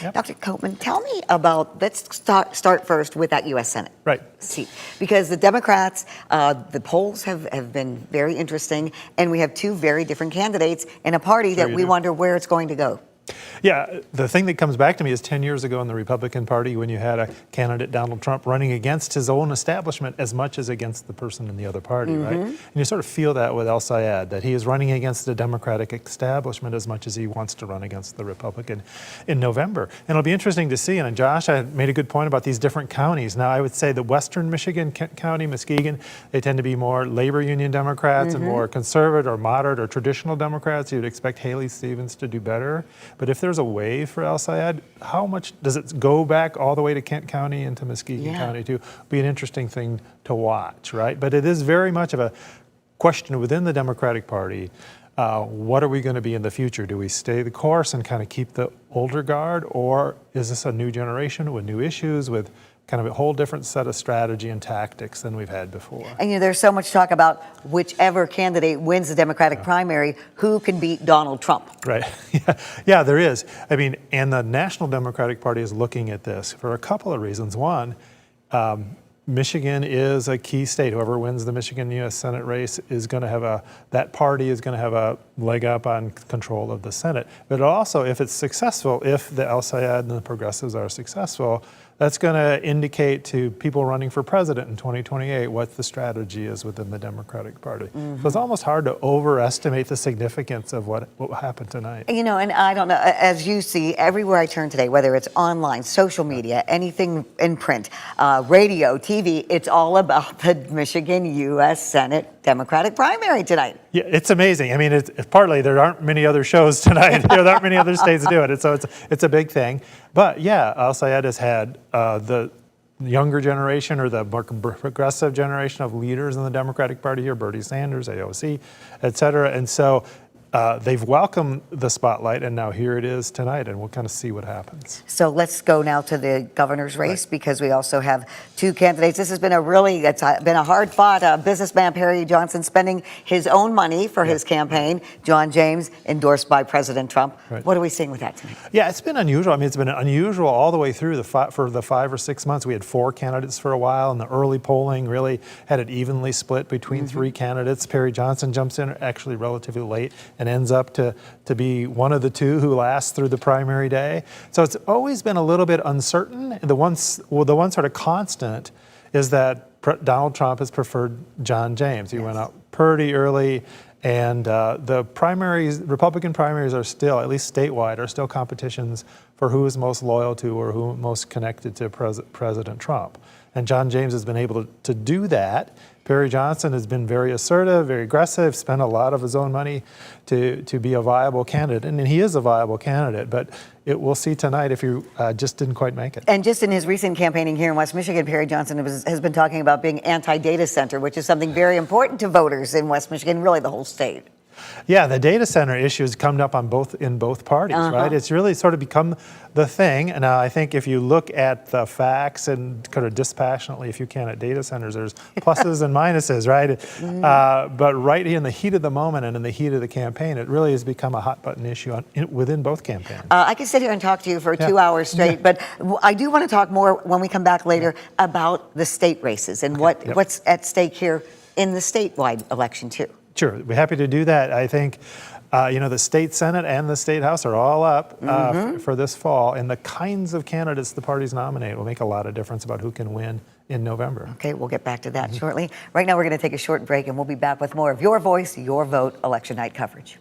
Yep. Dr. Koopman, tell me about, let's start first with that U.S. Senate Right. seat. Because the Democrats, the polls have been very interesting, and we have two very different candidates in a party that we wonder where it's going to go. Yeah, the thing that comes back to me is 10 years ago in the Republican Party when you had a candidate, Donald Trump, running against his own establishment as much as against the person in the other party, right? And you sort of feel that with El Sayed, that he is running against the Democratic establishment as much as he wants to run against the Republican in November. And it'll be interesting to see, and Josh had made a good point about these different counties. Now, I would say the Western Michigan County, Muskegon, they tend to be more labor union Democrats and more conservative or moderate or traditional Democrats. You'd expect Haley Stevens to do better. But if there's a way for El Sayed, how much does it go back all the way to Kent County and to Muskegon County too? Be an interesting thing to watch, right? But it is very much of a question within the Democratic Party. What are we going to be in the future? Do we stay the course and kind of keep the older guard, or is this a new generation with new issues, with kind of a whole different set of strategy and tactics than we've had before? And there's so much talk about whichever candidate wins the Democratic primary, who can beat Donald Trump. Right. Yeah, there is. I mean, and the National Democratic Party is looking at this for a couple of reasons. One, Michigan is a key state. Whoever wins the Michigan U.S. Senate race is going to have that party is going to have a leg up on control of the Senate. But also, if it's successful, if the El Sayed and the progressives are successful, that's going to indicate to people running for president in 2028 what the strategy is within the Democratic Party. So it's almost hard to overestimate the significance of what happened tonight. And I don't know, as you see, everywhere I turn today, whether it's online, social media, anything in print, radio, TV, it's all about the Michigan U.S. Senate Democratic primary tonight. Yeah, it's amazing. I mean, it's partly there aren't many other shows tonight. There aren't many other states do it. So it's a big thing. But yeah, El Sayed has had the younger generation or the more progressive generation of leaders in the Democratic Party here, Bernie Sanders, AOC, et cetera. And so they've welcomed the spotlight, and now here it is tonight, and we'll kind of see what happens. So let's go now to the governor's race, because we also have two candidates. This has been it's been a hard-fought businessman, Perry Johnson, spending his own money for his campaign. John James, endorsed by President Trump. Right. What are we seeing with that tonight? Yeah, it's been unusual. I mean, it's been unusual all the way through for the 5 or 6 months. We had 4 candidates for a while, and the early polling really had it evenly split between 3 candidates. Perry Johnson jumps in actually relatively late and ends up to be one of the 2 who lasts through the primary day. So it's always been a little bit uncertain. The one sort of constant is that Donald Trump has preferred John James. He went out pretty early, and the primaries, Republican primaries, are still, at least statewide, are still competitions for who is most loyal to or who most connected to President Trump. And John James has been able to do that. Perry Johnson has been very assertive, very aggressive, spent a lot of his own money to be a viable candidate. And he is a viable candidate, but we'll see tonight if he just didn't quite make it. And just in his recent campaigning here in West Michigan, Perry Johnson has been talking about being anti-data center, which is something very important to voters in West Michigan, really the whole state. Yeah, the data center issue has come up in both parties, right? It's really sort of become the thing. And I think if you look at the facts and kind of dispassionately, if you can, at data centers, there's pluses and minuses, right? But right in the heat of the moment and in the heat of the campaign, it really has become a hot button issue within both campaigns. I could sit here and talk to you for 2 hours straight, but I do want to talk more when we come back later about the state races and what's at stake here in the statewide election too. Sure, we're happy to do that. I think, the state Senate and the state House are all up for this fall, and the kinds of candidates the parties nominate will make a lot of difference about who can win in November. Okay, we'll get back to that shortly. Right now, we're going to take a short break, and we'll be back with more of Your Voice, Your Vote election night coverage.